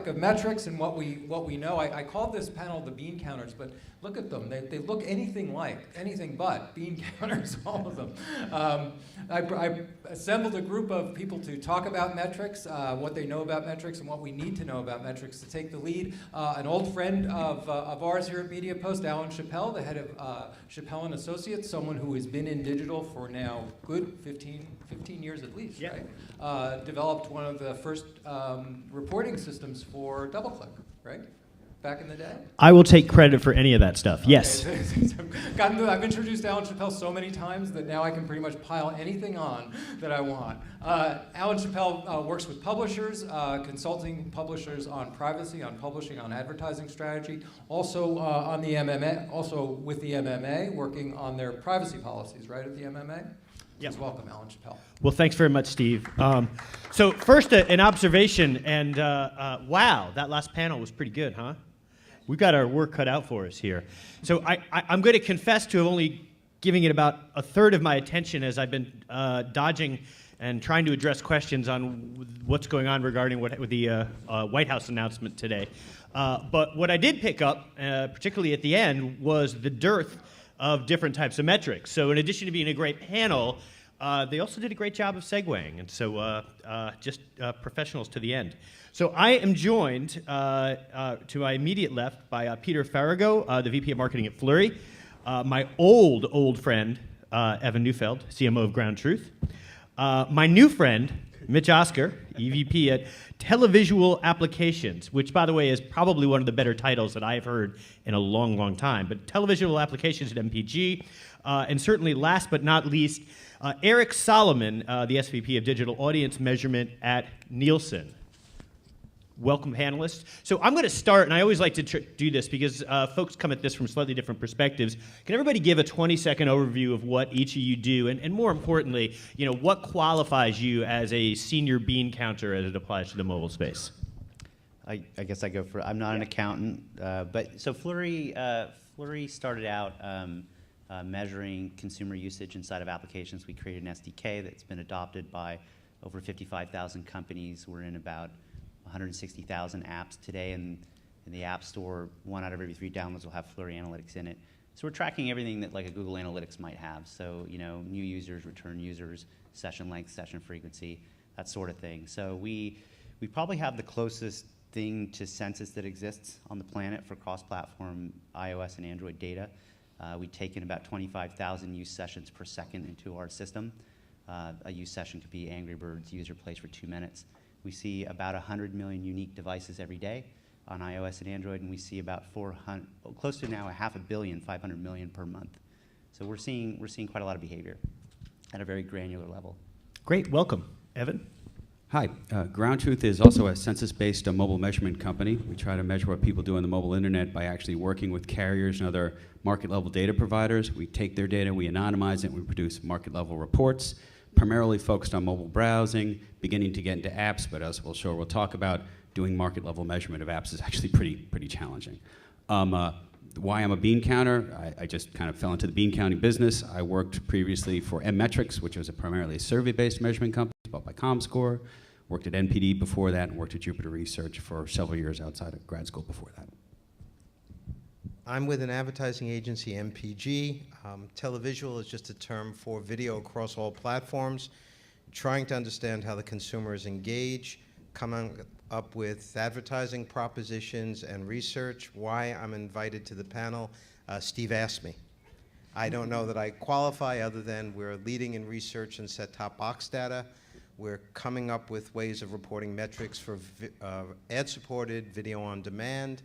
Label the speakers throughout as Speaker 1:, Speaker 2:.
Speaker 1: of metrics and what we know. I called this panel the bean counters, but look at them. They look anything but bean counters, all of them. I assembled a group of people to talk about metrics, what they know about metrics and what we need to know about metrics to take the lead. An old friend of ours here at MediaPost, Alan Chapell, the head of Chapell & Associates, someone who has been in digital for now good 15 years at least,
Speaker 2: yeah.
Speaker 1: Right? Developed one of the first reporting systems for DoubleClick, right? Back in the day?
Speaker 2: I will take credit for any of that stuff,
Speaker 1: okay.
Speaker 2: yes.
Speaker 1: I've introduced Alan Chapell so many times that now I can pretty much pile anything on that I want. Alan Chapell works with publishers, consulting publishers on privacy, on publishing, on advertising strategy, also on the MMA, also with the MMA, working on their privacy policies, right, at the MMA? Yes. Welcome, Alan Chapell.
Speaker 2: Well, thanks very much, Steve. So first, an observation, and wow, that last panel was pretty good, huh? We've got our work cut out for us here. So I'm going to confess to only giving it about a third of my attention as I've been dodging and trying to address questions on what's going on regarding with the White House announcement today. But what I did pick up, particularly at the end, was the dearth of different types of metrics. So in addition to being a great panel, they also did a great job of segueing, and so just professionals to the end. So I am joined to my immediate left by Peter Farago, the VP of Marketing at Feburary, my old friend, Evan Neufeld, CMO of Ground Truth, my new friend, Mitch Oscar, EVP at Televisual Applications, which, by the way, is probably one of the better titles that I've heard in a long, long time. But Televisual Applications at MPG, and certainly last but not least, Eric Solomon, the SVP of Digital Audience Measurement at Nielsen. Welcome, panelists. So I'm going to start, and I always like to do this because folks come at this from slightly different perspectives. Can everybody give a 20-second overview of what each of you do, and more importantly, you know, what qualifies you as a senior bean counter as it applies to the mobile space?
Speaker 3: I guess I go for. I'm not an accountant, but so Feburary started out measuring consumer usage inside of applications. We created an SDK that's been adopted by over 55,000 companies. We're in about 160,000 apps today, and in the App Store, 1 out of every 3 downloads will have Feburary Analytics in it. So we're tracking everything that like a Google Analytics might have. So, you know, new users, return users, session length, session frequency, that sort of thing. So we probably have the closest thing to Census that exists on the planet for cross-platform iOS and Android data. We take in about 25,000 use sessions per second into our system. A use session could be Angry Birds user plays for 2 minutes. We see about 100 million unique devices every day on iOS and Android, and we see about close to now 500 million per month. So we're seeing quite a lot of behavior at a very granular level.
Speaker 2: Great, welcome. Evan?
Speaker 4: Hi, Ground Truth is also a census-based mobile measurement company. We try to measure what people do on the mobile internet by actually working with carriers and other market-level data providers. We take their data, we anonymize it, and we produce market-level reports, primarily focused on mobile browsing, beginning to get into apps, but as we'll talk about, doing market-level measurement of apps is actually pretty challenging. Why I'm a bean counter, I just kind of fell into the bean counting business. I worked previously for MMetrics, which was primarily a survey-based measurement company bought by ComScore. Worked at NPD before that, and worked at Jupiter Research for several years outside of grad school before that.
Speaker 5: I'm with an advertising agency, MPG. Televisual is just a term for video across all platforms, trying to understand how the consumers engage, coming up with advertising propositions and research. Why I'm invited to the panel, Steve asked me. I don't know that I qualify other than we're leading in research and set-top box data. We're coming up with ways of reporting metrics for ad-supported video on demand.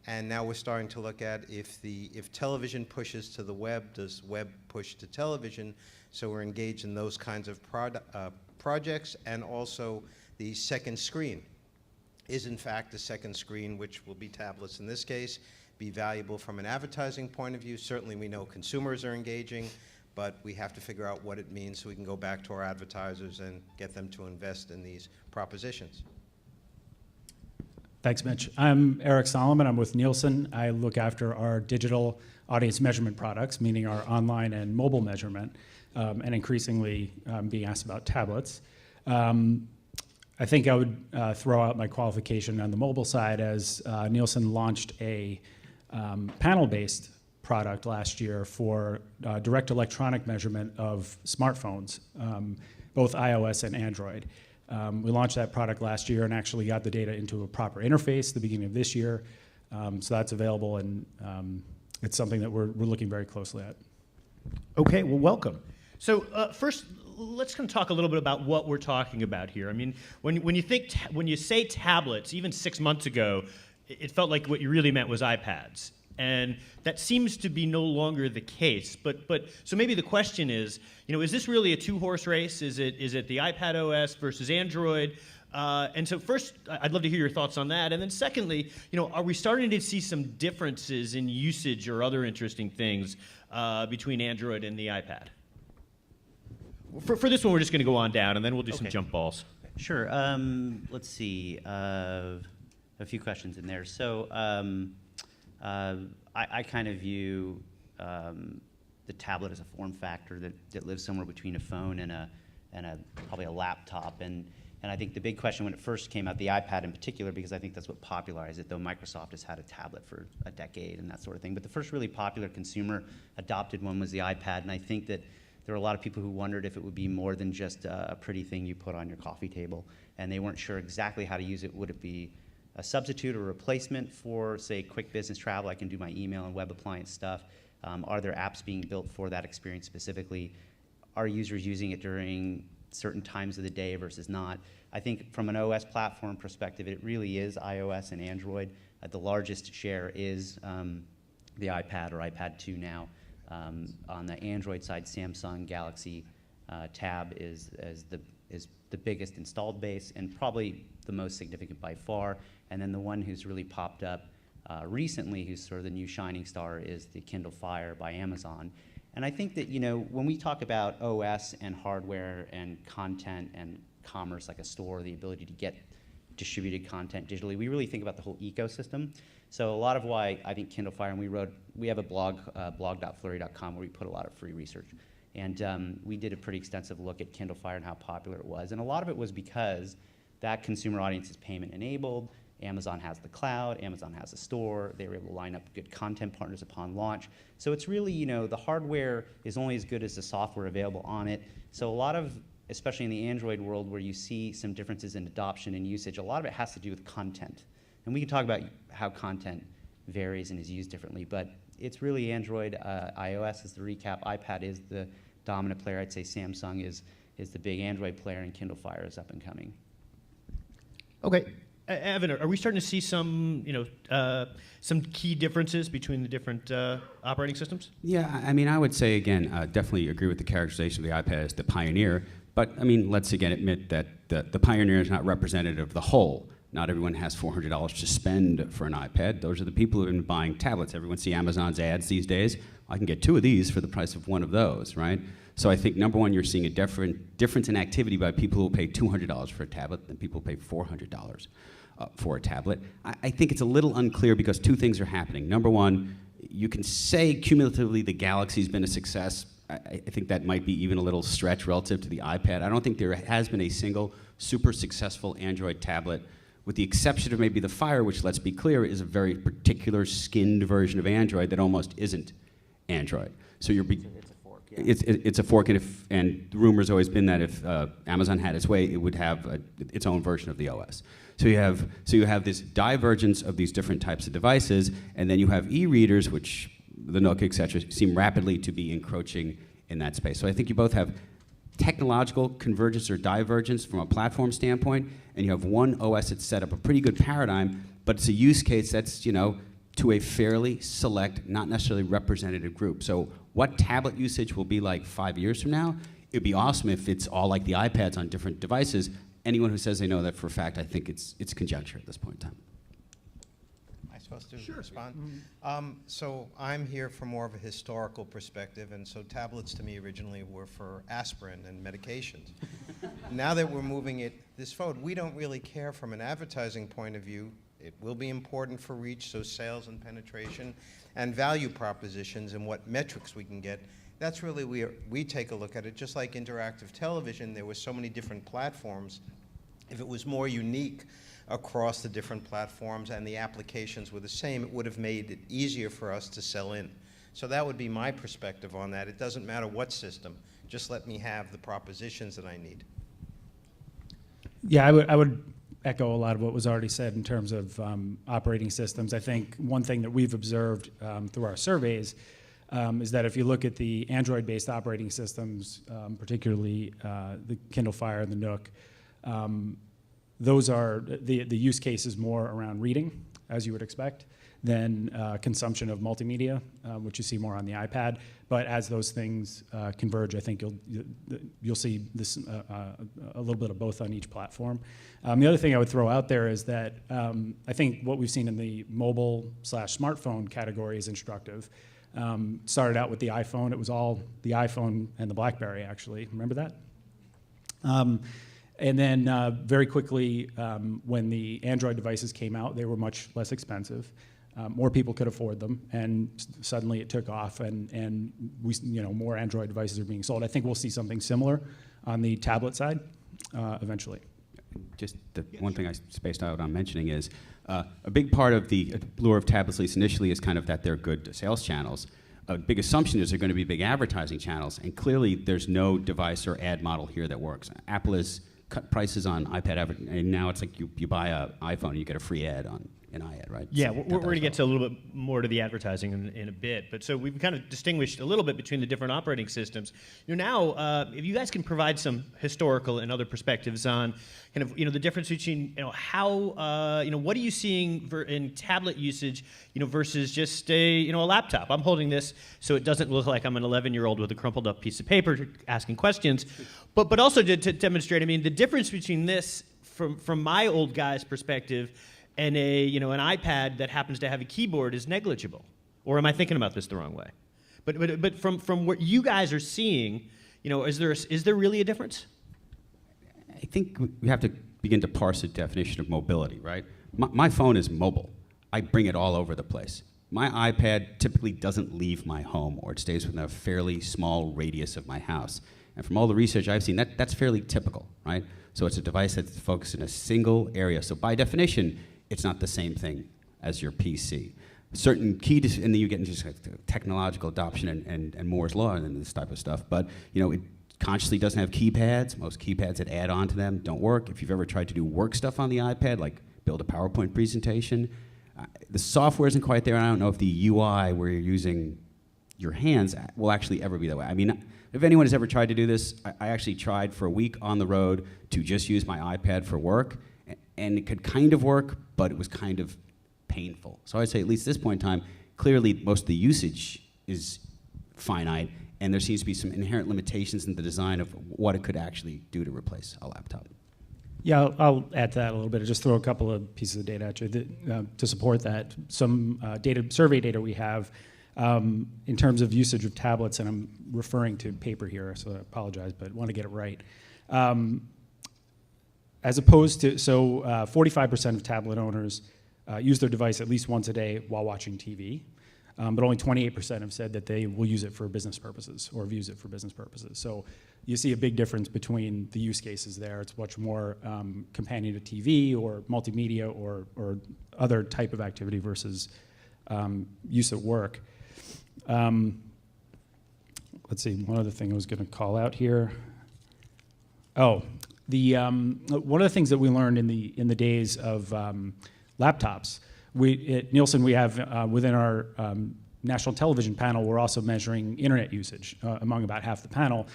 Speaker 5: And now we're starting to look at if television pushes to the web, does web push to television? So we're engaged in those kinds of projects, and also the second screen is in fact the second screen, which will be tablets in this case, be valuable from an advertising point of view. Certainly we know consumers are engaging, but we have to figure out what it means so we can go back to our advertisers and get them to invest in these propositions.
Speaker 6: Thanks, Mitch. I'm Eric Solomon. I'm with Nielsen. I look after our digital audience measurement products, meaning our online and mobile measurement, and increasingly being asked about tablets. I think I would throw out my qualification on the mobile side as Nielsen launched a panel-based product last year for direct electronic measurement of smartphones, both iOS and Android. We launched that product last year and actually got the data into a proper interface at the beginning of this year. So that's available, and it's something that we're looking very closely at.
Speaker 2: Okay, well, welcome. So first, let's kind of talk a little bit about what we're talking about here. I mean, when you say tablets, even 6 months ago, it felt like what you really meant was iPads, and that seems to be no longer the case. But so maybe the question is, is this really a two-horse race? Is it the iPad OS versus Android? And so first, I'd love to hear your thoughts on that. And then secondly, are we starting to see some differences in usage or other interesting things between Android and the iPad? For this one, we're just going to go on down, and then we'll do some jump balls.
Speaker 3: Sure. Let's see. A few questions in there. So I kind of view the tablet as a form factor that lives somewhere between a phone and probably a laptop. And I think the big question when it first came out, the iPad in particular, because I think that's what popularized it, though Microsoft has had a tablet for a decade and that sort of thing. But the first really popular consumer adopted one was the iPad, and I think that there were a lot of people who wondered if it would be more than just a pretty thing you put on your coffee table, and they weren't sure exactly how to use it. Would it be a substitute or replacement for, say, quick business travel? I can do my email and web appliance stuff. Are there apps being built for that experience specifically? Are users using it during certain times of the day versus not? I think from an OS platform perspective, it really is iOS and Android. The largest share is the iPad or iPad 2 now. On the Android side, Samsung Galaxy Tab is the biggest installed base and probably the most significant by far. And then the one who's really popped up recently, who's sort of the new shining star, is the Kindle Fire by Amazon. And I think that, when we talk about OS and hardware and content and commerce, like a store, the ability to get distributed content digitally, we really think about the whole ecosystem. So a lot of why I think Kindle Fire, and we have a blog, blog.flurry.com, where we put a lot of free research. And we did a pretty extensive look at Kindle Fire and how popular it was. And a lot of it was because that consumer audience is payment enabled. Amazon has the cloud, Amazon has a store, they were able to line up good content partners upon launch. So it's really, the hardware is only as good as the software available on it. So a lot of, especially in the Android world where you see some differences in adoption and usage, a lot of it has to do with content. And we can talk about how content varies and is used differently, but it's really Android, iOS is the recap, iPad is the dominant player. I'd say Samsung is the big Android player, and Kindle Fire is up and coming.
Speaker 2: Okay. Evan, are we starting to see some key differences between the different operating systems?
Speaker 4: Yeah, I mean, I would say, again, definitely agree with the characterization of the iPad as the pioneer. But, I mean, let's again admit that the pioneer is not representative of the whole. Not everyone has $400 to spend for an iPad. Those are the people who have been buying tablets. Everyone see Amazon's ads these days. I can get 2 of these for the price of 1 of those, right? So I think, number one, you're seeing a difference in activity by people who pay $200 for a tablet than people who pay $400 for a tablet. I think it's a little unclear because 2 things are happening. Number one, you can say cumulatively the Galaxy's been a success. I think that might be even a little stretch relative to the iPad. I don't think there has been a single super successful Android tablet, with the exception of maybe the Fire, which, let's be clear, is a very particular skinned version of Android that almost isn't Android. So you're it's a fork. Yeah. It's a fork, and the rumor's always been that if Amazon had its way, it would have its own version of the OS. So you have this divergence of these different types of devices, and then you have e-readers, which the Nook, et cetera, seem rapidly to be encroaching in that space. So I think you both have technological convergence or divergence from a platform standpoint, and you have one OS that's set up a pretty good paradigm, but it's a use case that's, to a fairly select, not necessarily representative group. So what tablet usage will be like 5 years from now? It'd be awesome if it's all like the iPads on different devices. Anyone who says they know that for a fact, I think it's conjecture at this point in time.
Speaker 5: Am I supposed to respond? So I'm here from more of a historical perspective, and so tablets to me originally were for aspirin and medications. Now that we're moving it this forward, we don't really care from an advertising point of view. It will be important for reach, so sales and penetration, and value propositions and what metrics we can get. That's really where we take a look at it. Just like interactive television, there were so many different platforms If it was more unique across the different platforms and the applications were the same, it would have made it easier for us to sell in. So that would be my perspective on that. It doesn't matter what system, just let me have the propositions that I need.
Speaker 6: Yeah, I would echo a lot of what was already said in terms of operating systems. I think one thing that we've observed through our surveys is that if you look at the Android-based operating systems, particularly the Kindle Fire and the Nook, those are the use cases more around reading, as you would expect, than consumption of multimedia, which you see more on the iPad. But as those things converge, I think you'll see this a little bit of both on each platform. The other thing I would throw out there is that I think what we've seen in the mobile/smartphone category is instructive. Started out with the iPhone. It was all the iPhone and the BlackBerry, actually. Remember that? And then very quickly, when the Android devices came out, they were much less expensive. More people could afford them, and suddenly it took off, and more Android devices are being sold. I think we'll see something similar on the tablet side eventually.
Speaker 4: Just the one thing I spaced out on mentioning is a big part of the lure of tablets, at least initially, is kind of that they're good sales channels. A big assumption is they're going to be big advertising channels, and clearly there's no device or ad model here that works. Apple has cut prices on iPad, and now it's like you buy an iPhone and you get a free ad on an iAd, right?
Speaker 2: Yeah,
Speaker 4: So
Speaker 2: we're going to get to a little bit more to the advertising in a bit, but so we've kind of distinguished a little bit between the different operating systems. Now, if you guys can provide some historical and other perspectives on kind of the difference between how what are you seeing in tablet usage versus just a laptop. I'm holding this so it doesn't look like I'm an 11-year-old with a crumpled up piece of paper asking questions, but also to demonstrate. I mean, the difference between this from my old guy's perspective and an iPad that happens to have a keyboard is negligible. Or am I thinking about this the wrong way? But from what you guys are seeing, is there really a difference?
Speaker 4: I think we have to begin to parse the definition of mobility, right? My phone is mobile. I bring it all over the place. My iPad typically doesn't leave my home, or it stays within a fairly small radius of my house. And from all the research I've seen, that's fairly typical, right? So it's a device that's focused in a single area. So by definition, it's not the same thing as your PC. Certain key, and then you get into just like technological adoption and Moore's law and this type of stuff. But it consciously doesn't have keypads. Most keypads that add on to them don't work. If you've ever tried to do work stuff on the iPad, like build a PowerPoint presentation, the software isn't quite there. I don't know if the UI where you're using your hands will actually ever be that way. I mean, if anyone has ever tried to do this, I actually tried for a week on the road to just use my iPad for work, and it could kind of work, but it was kind of painful. So I'd say at least at this point in time, clearly most of the usage is finite, and there seems to be some inherent limitations in the design of what it could actually do to replace a laptop.
Speaker 6: Yeah, I'll add to that a little bit. I'll just throw a couple of pieces of data at you to support that. Some survey data we have in terms of usage of tablets, and I'm referring to paper here, so I apologize, but I want to get it right. As opposed to, 45% of tablet owners use their device at least once a day while watching TV, but only 28% have said that they will use it for business purposes or have used it for business purposes. So you see a big difference between the use cases there. It's much more companion to TV or multimedia or other type of activity versus use at work. Let's see, one other thing I was going to call out here. Oh, one of the things that we learned in the days of laptops, at Nielsen we have within our national television panel, we're also measuring internet usage among about half the panel.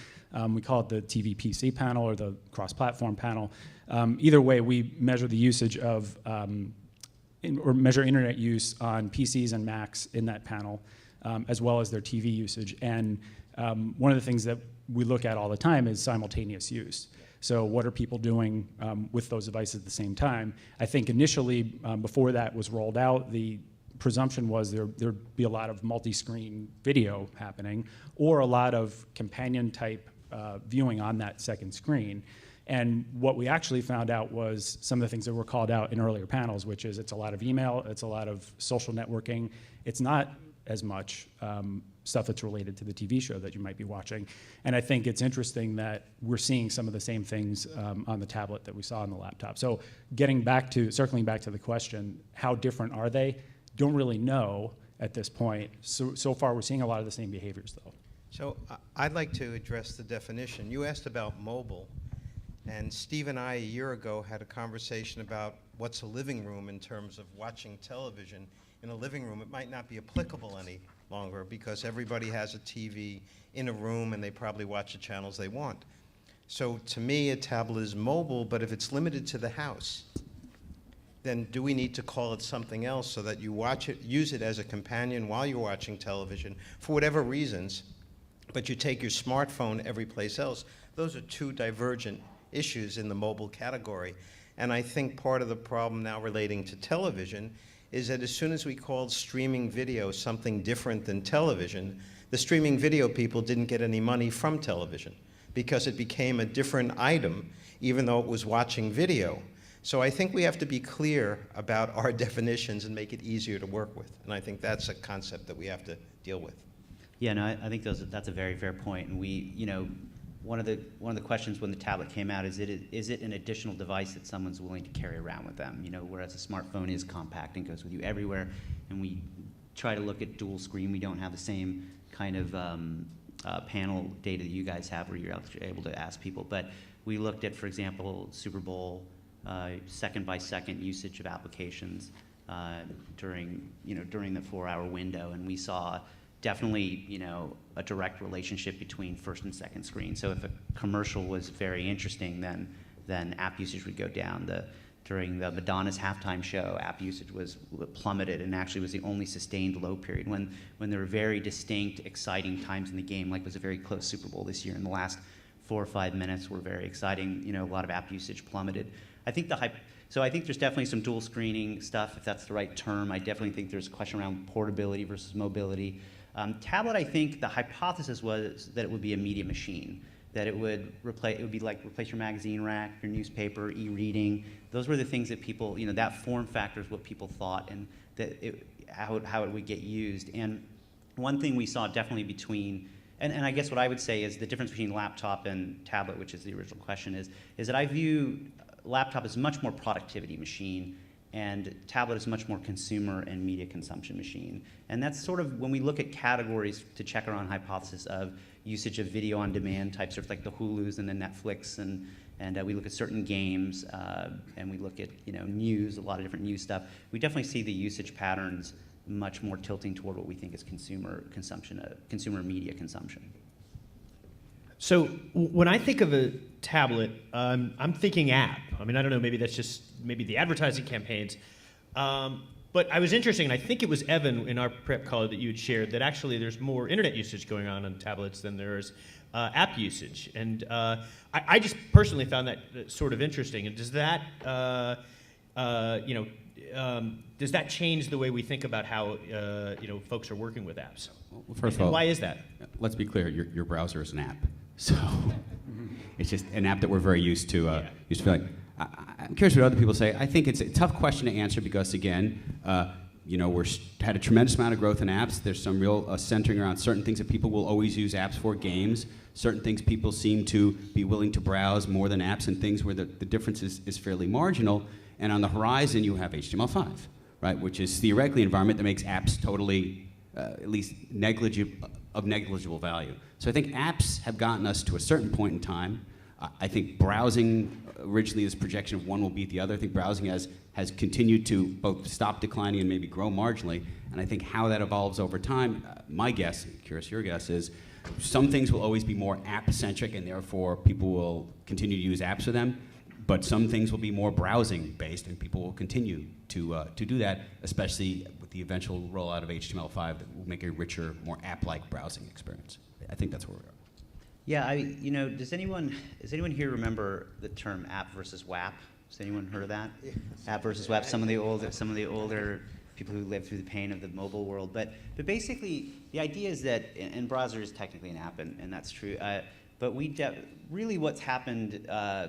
Speaker 6: We call it the TV PC panel or the cross-platform panel. Either way, we measure the usage of or measure internet use on PCs and Macs in that panel, as well as their TV usage. And one of the things that we look at all the time is simultaneous use. So what are people doing with those devices at the same time? I think initially, before that was rolled out, the presumption was there'd be a lot of multi-screen video happening or a lot of companion-type viewing on that second screen. And what we actually found out was some of the things that were called out in earlier panels, which is it's a lot of email, it's a lot of social networking. It's not as much stuff that's related to the TV show that you might be watching. And I think it's interesting that we're seeing some of the same things on the tablet that we saw on the laptop. So circling back to the question, how different are they? Don't really know at this point. So far, we're seeing a lot of the same behaviors, though.
Speaker 5: So I'd like to address the definition. You asked about mobile, and Steve and I a year ago had a conversation about what's a living room in terms of watching television. In a living room, it might not be applicable any longer because everybody has a TV in a room and they probably watch the channels they want. So to me, a tablet is mobile, but if it's limited to the house, then do we need to call it something else so that you watch it, use it as a companion while you're watching television for whatever reasons, but you take your smartphone every place else? Those are two divergent issues in the mobile category. And I think part of the problem now relating to television is that as soon as we called streaming video something different than television, the streaming video people didn't get any money from television because it became a different item even though it was watching video. So I think we have to be clear about our definitions and make it easier to work with. And I think that's a concept that we have to deal with.
Speaker 3: Yeah, no, I think that's a very fair point. And we, one of the questions when the tablet came out is it an additional device that someone's willing to carry around with them? Whereas a smartphone is compact and goes with you everywhere, and we try to look at dual screen. We don't have the same kind of panel data that you guys have, where you're able to ask people. But we looked at, for example, Super Bowl second by second usage of applications during the 4-hour window, and we saw definitely, a direct relationship between first and second screen. So if a commercial was very interesting, then app usage would go down. During the Madonna's halftime show, app usage was plummeted and actually was the only sustained low period when there were very distinct, exciting times in the game, like it was a very close Super Bowl this year. In the last 4 or 5 minutes were very exciting. A lot of app usage plummeted. So I think there's definitely some dual screening stuff, if that's the right term. I definitely think there's a question around portability versus mobility. Tablet, I think the hypothesis was that it would be a media machine, that it would replace your magazine rack, your newspaper, e-reading. Those were the things that people, that form factor is what people thought, and that how it would get used. And one thing we saw definitely between, and I guess what I would say is the difference between laptop and tablet, which is the original question, is that I view laptop as much more productivity machine, and tablet is much more consumer and media consumption machine. And that's sort of when we look at categories to check our own hypothesis of usage of video on demand types, sort of like the Hulus and the Netflix, and we look at certain games, and we look at news, a lot of different news stuff. We definitely see the usage patterns much more tilting toward what we think is consumer consumption, consumer media consumption.
Speaker 2: So when I think of a tablet, I'm thinking app. I mean, I don't know, maybe that's just maybe the advertising campaigns. But I was interested, and I think it was Evan in our prep call that you had shared, that actually there's more internet usage going on tablets than there is app usage. And I just personally found that sort of interesting. And does that, does that change the way we think about how folks are working with apps?
Speaker 4: Well, first of all,
Speaker 2: why is that?
Speaker 4: Let's be clear. Your browser is an app, so it's just an app that we're very used to. Used to feel like. I'm curious what other people say. I think it's a tough question to answer because, again, we're had a tremendous amount of growth in apps. There's some real centering around certain things that people will always use apps for, games. Certain things people seem to be willing to browse more than apps, and things where the difference is fairly marginal. And on the horizon, you have HTML5, right, which is theoretically an environment that makes apps totally, at least of negligible value. So I think apps have gotten us to a certain point in time. I think browsing, originally this projection of one will beat the other. I think browsing has continued to both stop declining and maybe grow marginally. And I think how that evolves over time, my guess, curious your guess, is some things will always be more app-centric, and therefore people will continue to use apps for them. But some things will be more browsing-based, and people will continue to do that, especially with the eventual rollout of HTML5 that will make a richer, more app-like browsing experience. I think that's where we are.
Speaker 3: Yeah, does anyone here remember the term app versus WAP? Has anyone heard of that? Yeah. App versus WAP. Some of the older people who lived through the pain of the mobile world. But basically, the idea is that, and browser is technically an app, and that's true. But really what's happened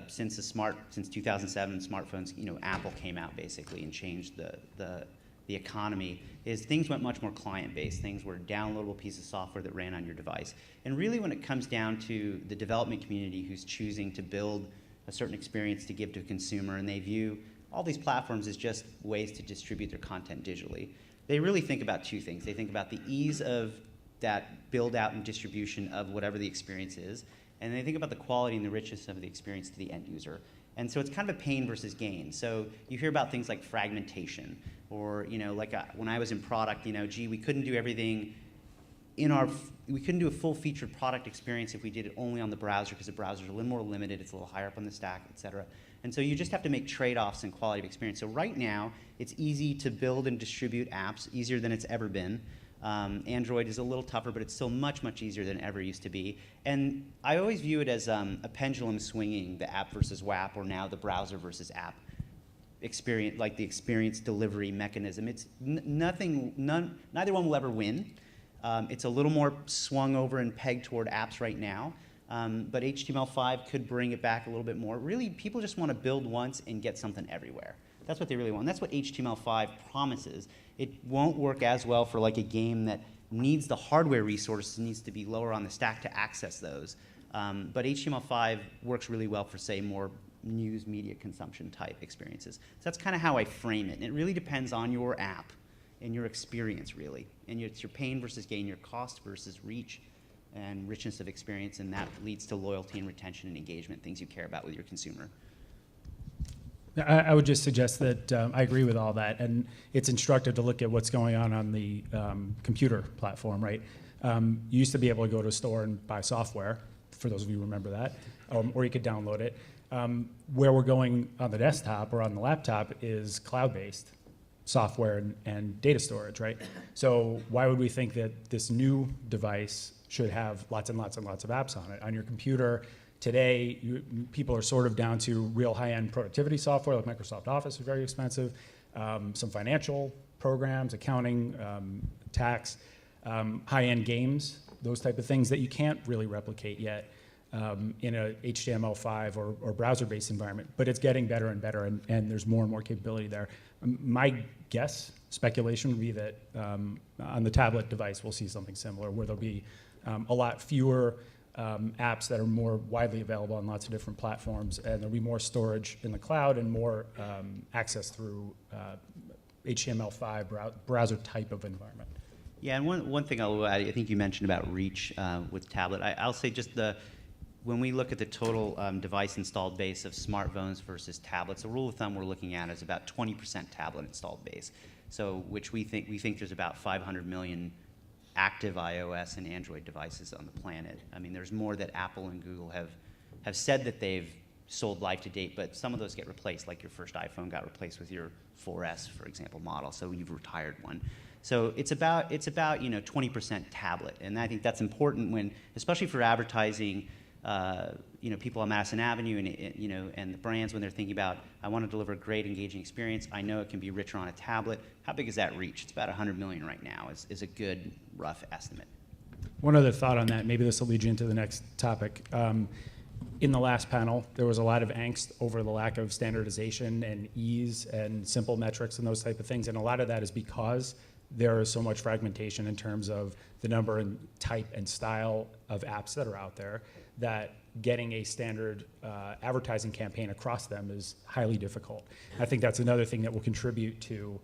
Speaker 3: since 2007, smartphones, Apple came out basically and changed the the economy, is things went much more client-based. Things were downloadable pieces of software that ran on your device. And really when it comes down to the development community who's choosing to build a certain experience to give to a consumer, and they view all these platforms as just ways to distribute their content digitally, they really think about two things. They think about the ease of that build out and distribution of whatever the experience is, and they think about the quality and the richness of the experience to the end user. And so it's kind of a pain versus gain. So you hear about things like fragmentation, or like when I was in product, gee, we couldn't do everything we couldn't do a full featured product experience if we did it only on the browser, because the browser is a little more limited, it's a little higher up on the stack, et cetera. And so you just have to make trade-offs in quality of experience. So right now, it's easy to build and distribute apps, easier than it's ever been. Android is a little tougher, but it's still much, much easier than it ever used to be. And I always view it as a pendulum swinging, the app versus WAP, or now the browser versus app experience, like the experience delivery mechanism. It's neither one will ever win. It's a little more swung over and pegged toward apps right now. But HTML5 could bring it back a little bit more. Really, people just want to build once and get something everywhere. That's what they really want. And that's what HTML5 promises. It won't work as well for like a game that needs the hardware resources, needs to be lower on the stack to access those. But HTML5 works really well for, say, more news media consumption type experiences. So that's kind of how I frame it. And it really depends on your app and your experience, really. And it's your pain versus gain, your cost versus reach and richness of experience, and that leads to loyalty and retention and engagement, things you care about with your consumer.
Speaker 6: I would just suggest that I agree with all that, and it's instructive to look at what's going on the computer platform, right? You used to be able to go to a store and buy software, for those of you who remember that, or you could download it. Where we're going on the desktop or on the laptop is cloud-based software and data storage, right? So why would we think that this new device should have lots and lots and lots of apps on it? On your computer today, people are sort of down to real high-end productivity software, like Microsoft Office is very expensive, some financial programs, accounting, tax, high-end games, those type of things that you can't really replicate yet in a HTML5 or browser-based environment. But it's getting better and better, and there's more and more capability there. My guess, speculation, would be that on the tablet device, we'll see something similar, where there'll be a lot fewer apps that are more widely available on lots of different platforms, and there'll be more storage in the cloud and more access through HTML5 browser type of environment.
Speaker 3: Yeah, and one thing I'll add, I think you mentioned about reach with tablet. I'll say just when we look at the total device installed base of smartphones versus tablets, the rule of thumb we're looking at is about 20% tablet installed base. So which we think there's about 500 million active iOS and Android devices on the planet. I mean, there's more that Apple and Google have said that they've sold life to date, but some of those get replaced, like your first iPhone got replaced with your 4S, for example, model, so you've retired one. So it's about 20% tablet, and I think that's important when, especially for advertising, people on Madison Avenue and the brands, when they're thinking about, I want to deliver a great engaging experience, I know it can be richer on a tablet. How big is that reach? It's about 100 million right now is a good rough estimate.
Speaker 6: One other thought on that, maybe this will lead you into the next topic. In the last panel, there was a lot of angst over the lack of standardization and ease and simple metrics and those type of things, and a lot of that is because there is so much fragmentation in terms of the number and type and style of apps that are out there, that getting a standard advertising campaign across them is highly difficult. I think that's another thing that will contribute to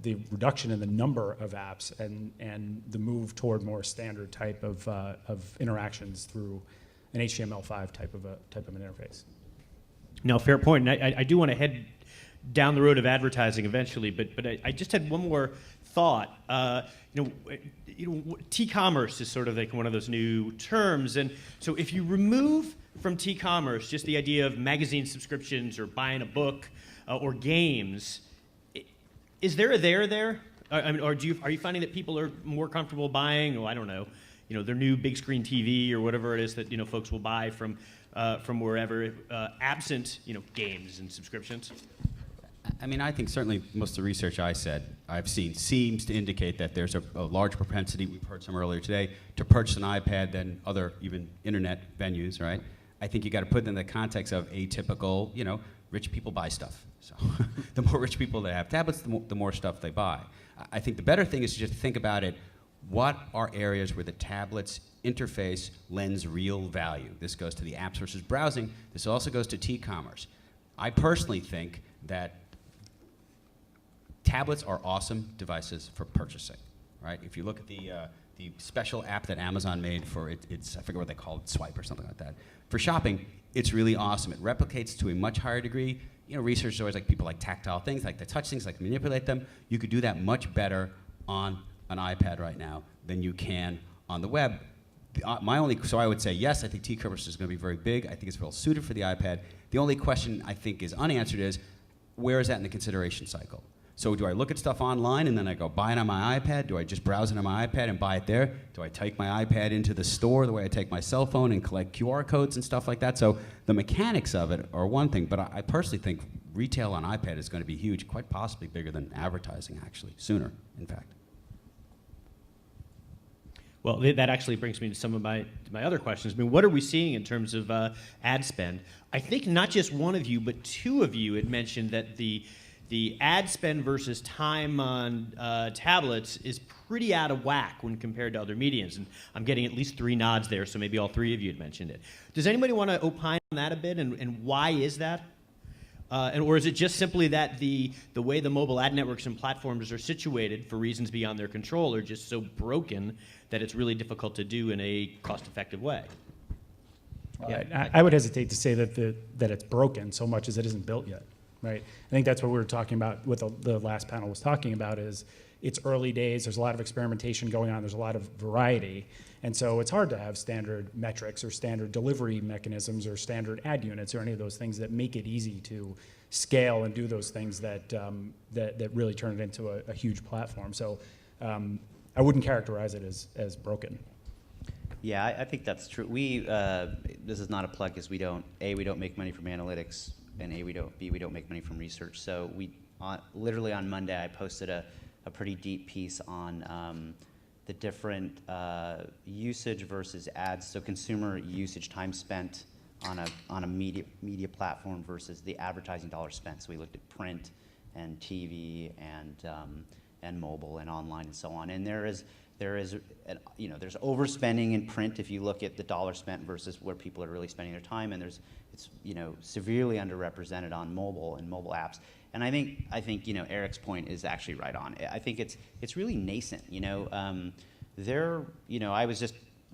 Speaker 6: the reduction in the number of apps and the move toward more standard type of interactions through an HTML5 type of an interface.
Speaker 2: No, fair point. And I do want to head down the road of advertising eventually, but I just had one more thought. T-commerce is sort of like one of those new terms, and so if you remove from T-commerce just the idea of magazine subscriptions or buying a book or games, is there a there? I mean, or are you finding that people are more comfortable buying? Oh, I don't know, their new big screen TV or whatever it is that folks will buy from wherever, absent games and subscriptions.
Speaker 4: I mean, I think certainly most of the research I've seen seems to indicate that there's a large propensity, we've heard some earlier today, to purchase an iPad than other even internet venues, right? I think you got to put it in the context of atypical, rich people buy stuff. So the more rich people that have tablets, the more stuff they buy. I think the better thing is to just think about it. What are areas where the tablet's interface lends real value? This goes to the apps versus browsing. This also goes to T-commerce. I personally think that tablets are awesome devices for purchasing, right? If you look at the special app that Amazon made for it's, I forget what they call it, Swipe or something like that. For shopping, it's really awesome. It replicates to a much higher degree. You know, researchers always like people like tactile things, like to touch things, like to manipulate them. You could do that much better on an iPad right now than you can on the web. So I would say yes, I think T-commerce is going to be very big. I think it's well suited for the iPad. The only question I think is unanswered is, where is that in the consideration cycle? So do I look at stuff online and then I go buy it on my iPad? Do I just browse it on my iPad and buy it there? Do I take my iPad into the store the way I take my cell phone and collect QR codes and stuff like that? So the mechanics of it are one thing, but I personally think retail on iPad is going to be huge, quite possibly bigger than advertising actually, sooner, in fact.
Speaker 2: Well, that actually brings me to some of my other questions. I mean, what are we seeing in terms of ad spend? I think not just one of you, but two of you had mentioned that the ad spend versus time on tablets is pretty out of whack when compared to other mediums. And I'm getting at least 3 nods there, so maybe all 3 of you had mentioned it. Does anybody want to opine on that a bit, and why is that? Or is it just simply that the way the mobile ad networks and platforms are situated for reasons beyond their control are just so broken that it's really difficult to do in a cost-effective way?
Speaker 6: Yeah, I would hesitate to say that it's broken so much as it isn't built yet, right? I think that's what we were talking about, what the last panel was talking about, is it's early days, there's a lot of experimentation going on, there's a lot of variety, and so it's hard to have standard metrics or standard delivery mechanisms or standard ad units or any of those things that make it easy to scale and do those things that really turn it into a huge platform. So I wouldn't characterize it as broken.
Speaker 3: Yeah, I think that's true. This is not a plug because we don't make money from analytics, and we don't make money from research. So literally on Monday, I posted a pretty deep piece on the different usage versus ads. So consumer usage, time spent on a media platform versus the advertising dollars spent. So we looked at print and TV and mobile and online and so on. And there's overspending in print if you look at the dollar spent versus where people are really spending their time, and it's severely underrepresented on mobile and mobile apps. And I think Eric's point is actually right on. I think it's really nascent. We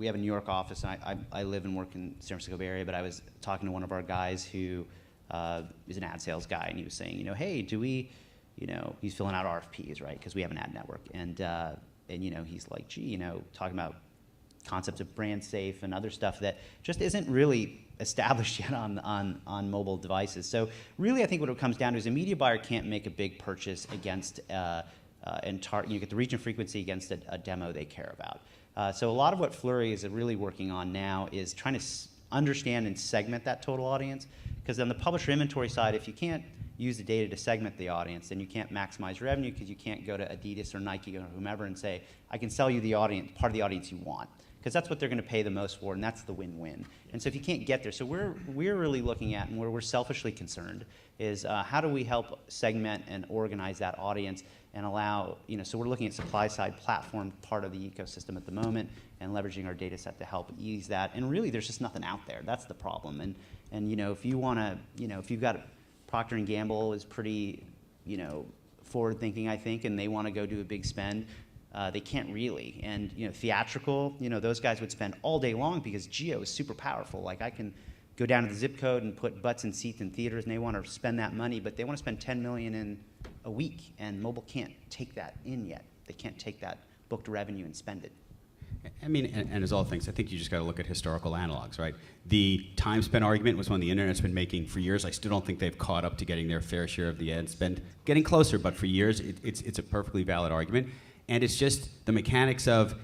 Speaker 3: have a New York office, and I live and work in the San Francisco Bay Area, but I was talking to one of our guys who is an ad sales guy, and he was saying, hey, do we, he's filling out RFPs, right? Because we have an ad network, and he's like, gee, talking about concepts of brand safe and other stuff that just isn't really established yet on mobile devices. So really, I think what it comes down to is a media buyer can't make a big purchase against get the reach and frequency against a demo they care about. So a lot of what Feburary is really working on now is trying to understand and segment that total audience. Because on the publisher inventory side, if you can't use the data to segment the audience, then you can't maximize revenue because you can't go to Adidas or Nike or whomever and say, I can sell you the audience, part of the audience you want. Because that's what they're going to pay the most for, and that's the win-win. And so if you can't get there, so we're really looking at, and where we're selfishly concerned, is how do we help segment and organize that audience and allow, so we're looking at supply-side platform part of the ecosystem at the moment and leveraging our data set to help ease that. And really, there's just nothing out there. That's the problem. And if you want to, if you've got Procter & Gamble is pretty, forward-thinking, I think, and they want to go do a big spend. They can't really. And theatrical, those guys would spend all day long because geo is super powerful. Like I can go down to the zip code and put butts in seats in theaters, and they want to spend that money, but they want to spend $10 million in a week, and mobile can't take that in yet. They can't take that booked revenue and spend it.
Speaker 4: I mean, and as all things, I think you just got to look at historical analogs, right? The time spent argument was one the internet's been making for years. I still don't think they've caught up to getting their fair share of the ad spend. Getting closer, but for years, it's a perfectly valid argument. And it's just the mechanics of,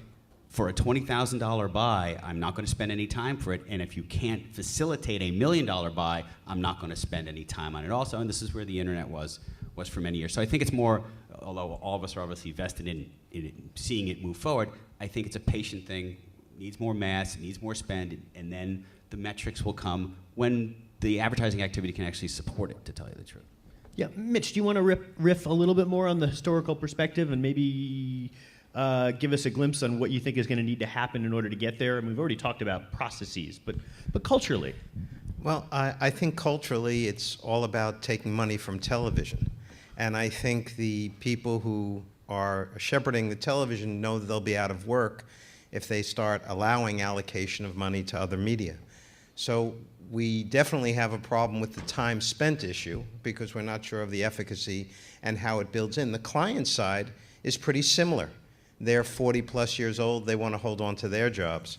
Speaker 4: for a $20,000 buy, I'm not going to spend any time for it. And if you can't facilitate a $1 million buy, I'm not going to spend any time on it also. And this is where the internet was for many years. So I think it's more, although all of us are obviously vested in seeing it move forward, I think it's a patient thing. It needs more mass, it needs more spend, and then the metrics will come when the advertising activity can actually support it, to tell you the truth.
Speaker 2: Yeah, Mitch, do you want to riff a little bit more on the historical perspective and maybe give us a glimpse on what you think is going to need to happen in order to get there? And we've already talked about processes, but culturally.
Speaker 5: Well, I think culturally it's all about taking money from television. And I think the people who are shepherding the television know that they'll be out of work if they start allowing allocation of money to other media. So we definitely have a problem with the time spent issue because we're not sure of the efficacy and how it builds in. The client side is pretty similar. They're 40 plus years old, they want to hold on to their jobs.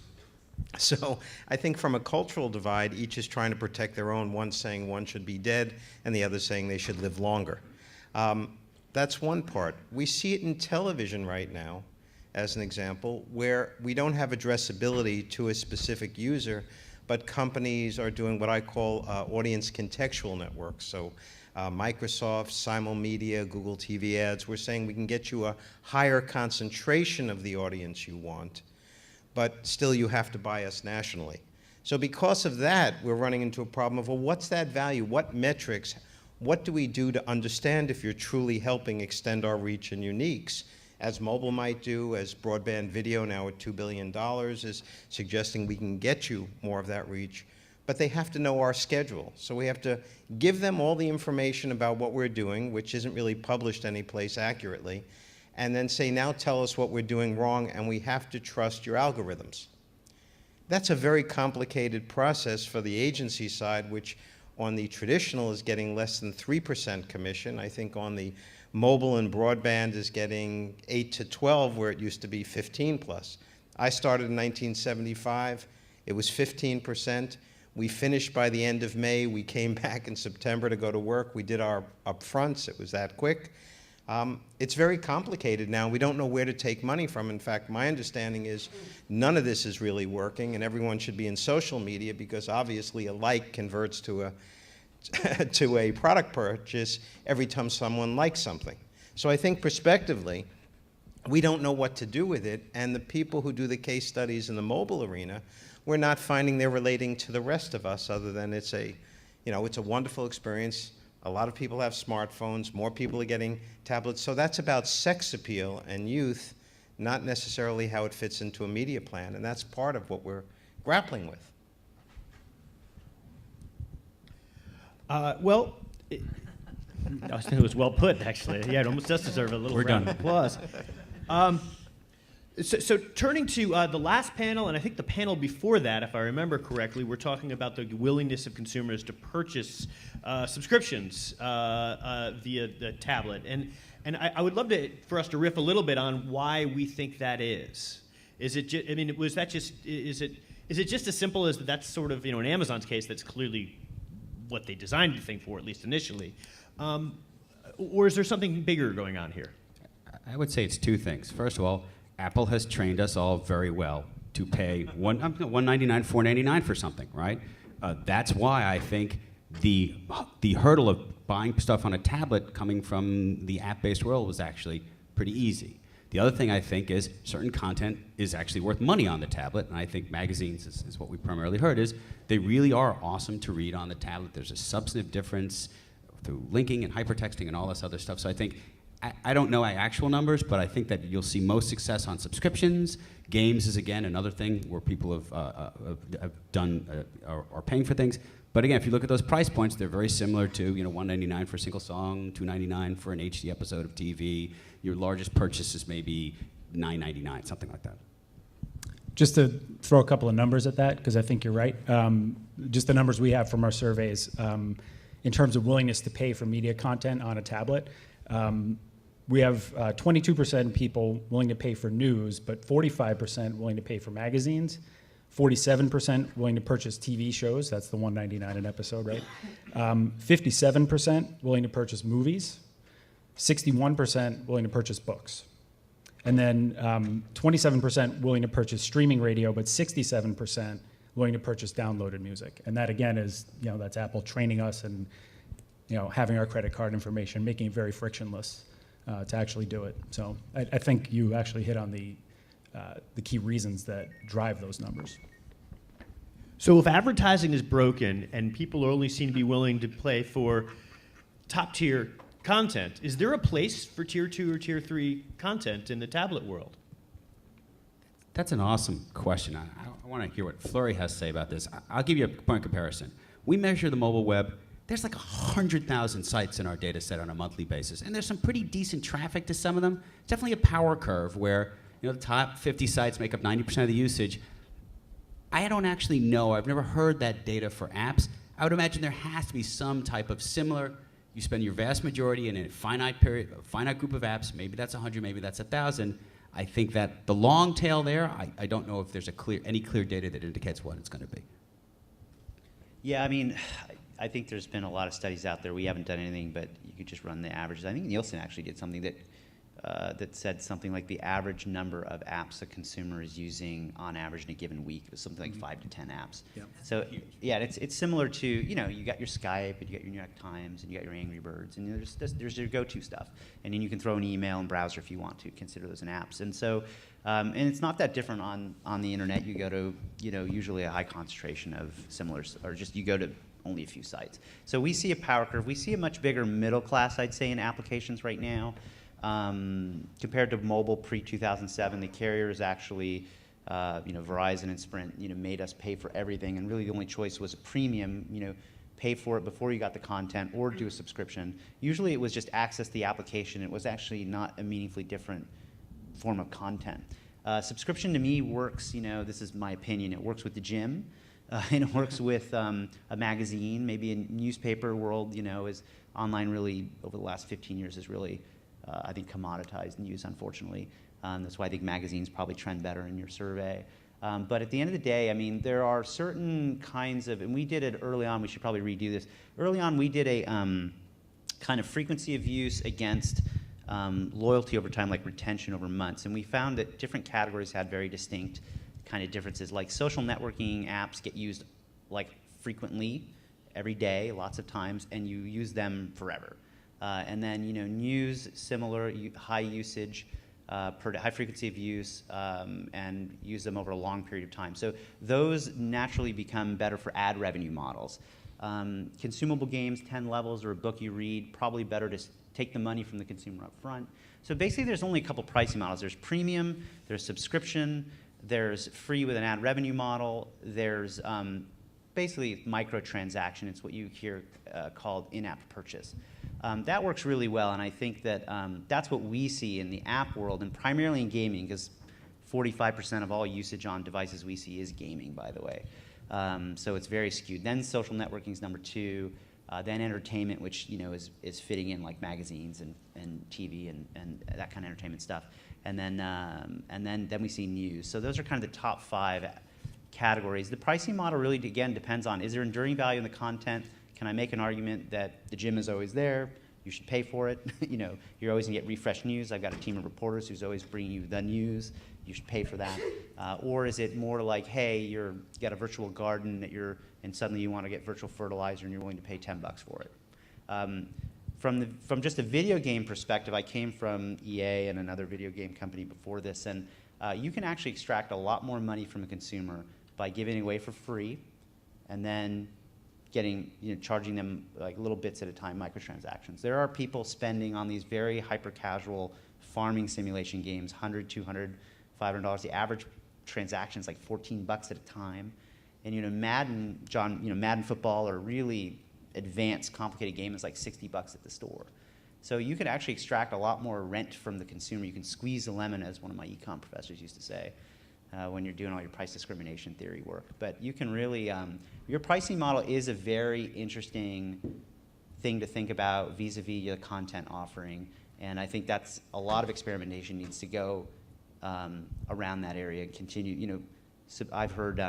Speaker 5: So I think from a cultural divide, each is trying to protect their own, one saying one should be dead and the other saying they should live longer. That's one part. We see it in television right now, as an example, where we don't have addressability to a specific user, but companies are doing what I call audience contextual networks. So Microsoft, Simul Media, Google TV ads, we're saying we can get you a higher concentration of the audience you want, but still you have to buy us nationally. So because of that, we're running into a problem of, well, what's that value? What metrics? What do we do to understand if you're truly helping extend our reach and uniques, as mobile might do, as broadband video now at $2 billion is suggesting we can get you more of that reach, but they have to know our schedule. So we have to give them all the information about what we're doing, which isn't really published anyplace accurately, and then say, now tell us what we're doing wrong, and we have to trust your algorithms. That's a very complicated process for the agency side, which on the traditional is getting less than 3% commission. I think on the mobile and broadband is getting 8 to 12, where it used to be 15 plus. I started in 1975. It was 15%. We finished by the end of May. We came back in September to go to work. We did our upfronts. It was that quick. It's very complicated now. We don't know where to take money from. In fact, my understanding is none of this is really working, and everyone should be in social media because obviously a like converts to a product purchase every time someone likes something. So I think prospectively, we don't know what to do with it, and the people who do the case studies in the mobile arena, we're not finding they're relating to the rest of us other than it's a wonderful experience. A lot of people have smartphones, more people are getting tablets, so that's about sex appeal and youth, not necessarily how it fits into a media plan, and that's part of what we're grappling with.
Speaker 2: Well, it was well put, actually. Yeah, it almost does deserve a little round of applause. So turning to the last panel, and I think the panel before that, if I remember correctly, we're talking about the willingness of consumers to purchase subscriptions via the tablet. And I would love for us to riff a little bit on why we think that is. Is it is it just as simple as that's sort of, in Amazon's case, that's clearly what they designed the thing for, at least initially? Or is there something bigger going on here?
Speaker 4: I would say it's two things. First of all, Apple has trained us all very well to pay $199, $499 for something, right? That's why I think the hurdle of buying stuff on a tablet coming from the app-based world was actually pretty easy. The other thing I think is certain content is actually worth money on the tablet, and I think magazines is what we primarily heard, is they really are awesome to read on the tablet. There's a substantive difference through linking and hypertexting and all this other stuff. So I think, I don't know actual numbers, but I think that you'll see most success on subscriptions. Games is, again, another thing where people have done are paying for things. But again, if you look at those price points, they're very similar to $199 for a single song, $299 for an HD episode of TV. Your largest purchase is maybe $9.99, something like that.
Speaker 6: Just to throw a couple of numbers at that, because I think you're right. Just the numbers we have from our surveys in terms of willingness to pay for media content on a tablet. We have 22% people willing to pay for news, but 45% willing to pay for magazines, 47% willing to purchase TV shows. That's the $199 an episode, right? 57% willing to purchase movies, 61% willing to purchase books. And then 27% willing to purchase streaming radio, but 67% willing to purchase downloaded music. And that, again, is, that's Apple training us and, having our credit card information, making it very frictionless to actually do it. So I think you actually hit on the key reasons that drive those numbers.
Speaker 2: So if advertising is broken and people only seem to be willing to pay for top tier content. Is there a place for tier 2 or tier 3 content in the tablet world?
Speaker 4: That's an awesome question. I want to hear what Flurry has to say about this. I'll give you a point of comparison. We measure the mobile web. There's like 100,000 sites in our data set on a monthly basis, and there's some pretty decent traffic to some of them. It's definitely a power curve where the top 50 sites make up 90% of the usage. I don't actually know. I've never heard that data for apps. I would imagine there has to be some type of similar. You spend your vast majority in a finite group of apps. Maybe that's 100, maybe that's 1,000. I think that the long tail there, I don't know if there's any clear data that indicates what it's going to be.
Speaker 3: Yeah, I mean, I think there's been a lot of studies out there. We haven't done anything, but you could just run the averages. I think Nielsen actually did something that said something like the average number of apps a consumer is using on average in a given week. It was something like 5 to 10 apps. Yep. So yeah, it's similar to, you got your Skype, and you got your New York Times, and you got your Angry Birds, and there's your go-to stuff. And then you can throw an email and browser if you want to, consider those an apps. And so, and it's not that different on the internet. You go to, usually a high concentration of similar, or just you go to only a few sites. So we see a power curve. We see a much bigger middle class, I'd say, in applications right now. Compared to mobile pre-2007, the carriers actually, Verizon and Sprint, made us pay for everything, and really the only choice was a premium, pay for it before you got the content or do a subscription. Usually it was just access the application. It was actually not a meaningfully different form of content. Subscription to me works, this is my opinion, it works with the gym, and it works with a magazine, maybe a newspaper world, is online really, over the last 15 years, is really I think commoditized news, unfortunately. That's why I think magazines probably trend better in your survey. But at the end of the day, I mean, there are certain kinds of, and we did it early on, we should probably redo this. Early on, we did a kind of frequency of use against loyalty over time, like retention over months. And we found that different categories had very distinct kind of differences. Like social networking apps get used like frequently, every day, lots of times, and you use them forever. And then, news, similar, high usage, high frequency of use, and use them over a long period of time. So those naturally become better for ad revenue models. Consumable games, 10 levels, or a book you read, probably better to take the money from the consumer up front. So basically, there's only a couple pricing models. There's premium, there's subscription, there's free with an ad revenue model, there's basically microtransaction. It's what you hear called in-app purchase. That works really well, and I think that that's what we see in the app world, and primarily in gaming, because 45% of all usage on devices we see is gaming, by the way. So it's very skewed. Then social networking is number 2. Then entertainment, which is fitting in like magazines and TV and that kind of entertainment stuff. And then we see news. So those are kind of the top 5 categories. The pricing model really, again, depends on, is there enduring value in the content? Can I make an argument that the gym is always there? You should pay for it. You're always gonna get refreshed news. I've got a team of reporters who's always bringing you the news. You should pay for that. Or is it more like, hey, you got a virtual garden and suddenly you want to get virtual fertilizer and you're willing to pay $10 for it? From just a video game perspective, I came from EA and another video game company before this, and you can actually extract a lot more money from a consumer by giving it away for free, and then charging them like little bits at a time, microtransactions. There are people spending on these very hyper-casual farming simulation games, $100, $200, $500. The average transaction is like $14 at a time. And Madden, Madden football, or really advanced, complicated game is like $60 at the store. So you can actually extract a lot more rent from the consumer. You can squeeze the lemon, as one of my econ professors used to say, when you're doing all your price discrimination theory work. But you can really, your pricing model is a very interesting thing to think about vis-a-vis your content offering. And I think that's a lot of experimentation needs to go around that area and continue. So I've heard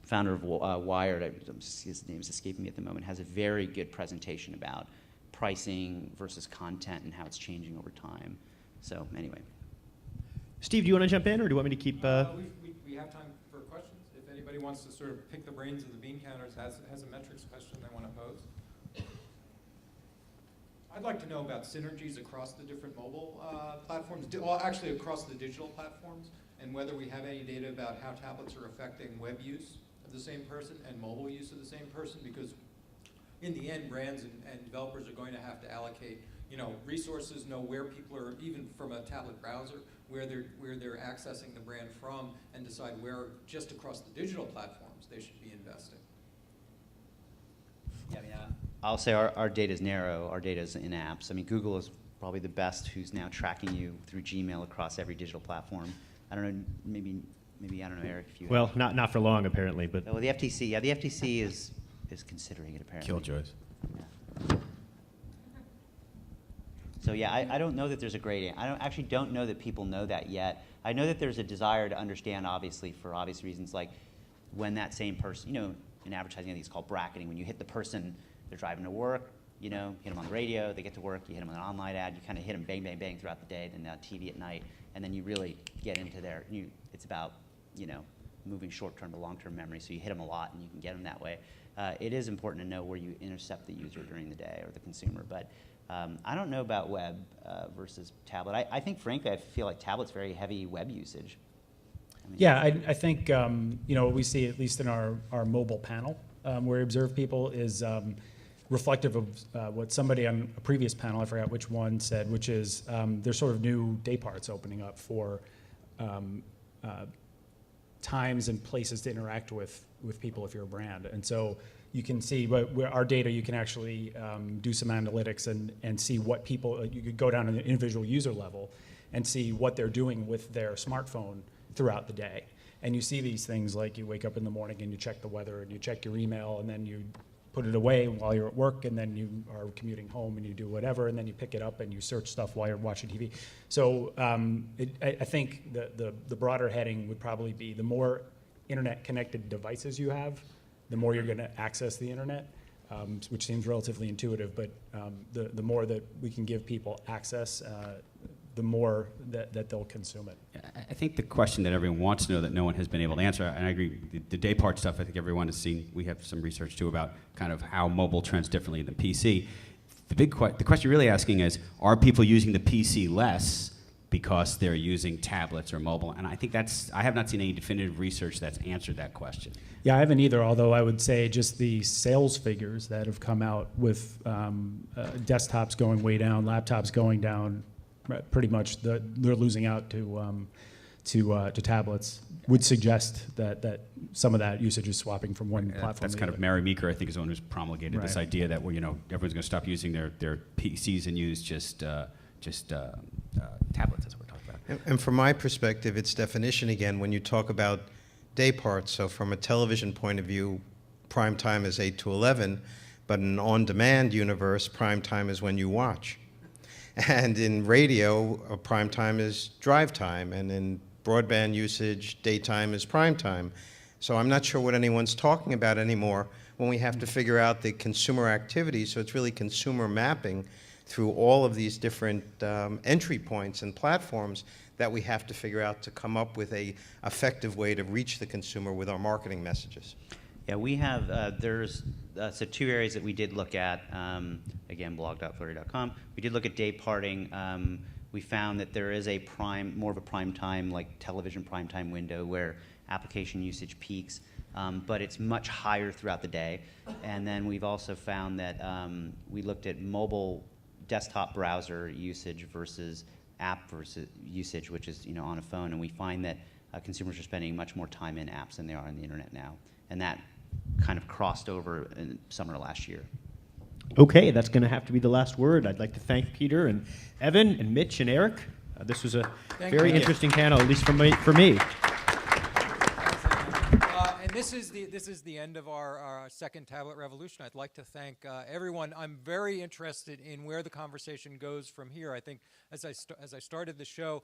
Speaker 3: founder of Wired, his name's escaping me at the moment, has a very good presentation about pricing versus content and how it's changing over time. So anyway.
Speaker 2: Steve, do you want to jump in, or do you want me to keep?
Speaker 1: We have time for questions. If anybody wants to sort of pick the brains of the bean counters, has a metrics question they want to pose. I'd like to know about synergies across the different mobile platforms, well, actually across the digital platforms, and whether we have any data about how tablets are affecting web use of the same person and mobile use of the same person, because in the end, brands and developers are going to have to allocate, resources, know where people are, even from a tablet browser, where they're accessing the brand from, and decide where, just across the digital platforms, they should be investing.
Speaker 3: Yeah, I mean, I'll say our data is narrow. Our data is in apps. I mean, Google is probably the best who's now tracking you through Gmail across every digital platform. I don't know, maybe I don't know, Eric, if you
Speaker 2: Well, not for long, apparently, but
Speaker 3: well, the FTC, yeah, the FTC is considering it, apparently.
Speaker 4: Killjoys.
Speaker 3: Yeah. So yeah, I don't know that there's a great, I don't know that people know that yet. I know that there's a desire to understand, obviously, for obvious reasons, like when that same person, in advertising, I think it's called bracketing. When you hit the person, they're driving to work, hit them on the radio, they get to work, you hit them with an online ad, you kind of hit them bang, bang, bang throughout the day, then on TV at night, and then you really get into it's about, moving short-term to long-term memory, so you hit them a lot and you can get them that way. It is important to know where you intercept the user during the day or the consumer, but I don't know about web versus tablet. I think, frankly, I feel like tablet's very heavy web usage.
Speaker 6: Yeah, I think what we see, at least in our mobile panel, where we observe people, is reflective of what somebody on a previous panel, I forgot which one, said, which is there's sort of new day parts opening up for times and places to interact with people if you're a brand. And so you can see, where our data, you can actually do some analytics and see what people, you could go down to the individual user level and see what they're doing with their smartphone throughout the day. And you see these things like you wake up in the morning and you check the weather and you check your email and then you put it away while you're at work, and then you are commuting home and you do whatever, and then you pick it up and you search stuff while you're watching TV. So I think the broader heading would probably be the more internet-connected devices you have, the more you're going to access the internet, which seems relatively intuitive, but the more that we can give people access, the more that they'll consume it.
Speaker 4: I think the question that everyone wants to know that no one has been able to answer, and I agree, the day part stuff, I think everyone has seen. We have some research too about kind of how mobile trends differently than PC. The question you're really asking is, are people using the PC less because they're using tablets or mobile? And I think I have not seen any definitive research that's answered that question.
Speaker 6: Yeah, I haven't either, although I would say just the sales figures that have come out with desktops going way down, laptops going down, pretty much they're losing out to tablets, would suggest that some of that usage is swapping from one platform
Speaker 4: That's
Speaker 6: to
Speaker 4: kind
Speaker 6: the
Speaker 4: of
Speaker 6: other.
Speaker 4: Mary Meeker, I think, is the one who's promulgated this
Speaker 6: Right.
Speaker 4: idea that everyone's going to stop using their PCs and use just tablets, as we're talking about.
Speaker 5: And from my perspective, it's definition again when you talk about day parts. So from a television point of view, prime time is 8 to 11, but in an on-demand universe, prime time is when you watch. And in radio, prime time is drive time, and in broadband usage, daytime is prime time. So I'm not sure what anyone's talking about anymore when we have to figure out the consumer activity. So it's really consumer mapping through all of these different entry points and platforms that we have to figure out to come up with a effective way to reach the consumer with our marketing messages.
Speaker 3: Yeah, we have, there's two areas that we did look at, again, blog.flurry.com. We did look at day parting. We found that there is more of a prime time, like television prime time window where application usage peaks, but it's much higher throughout the day. And then we've also found that we looked at mobile desktop browser usage versus app versus usage, which is on a phone, and we find that consumers are spending much more time in apps than they are on the internet now. And that kind of crossed over in summer last year.
Speaker 2: okay, that's going to have to be the last word. I'd like to thank Peter and Evan and Mitch and Eric. This was a very interesting panel, at least for me.
Speaker 1: And this is the end of our second tablet revolution. I'd like to thank everyone. I'm very interested in where the conversation goes from here. I think as I started the show,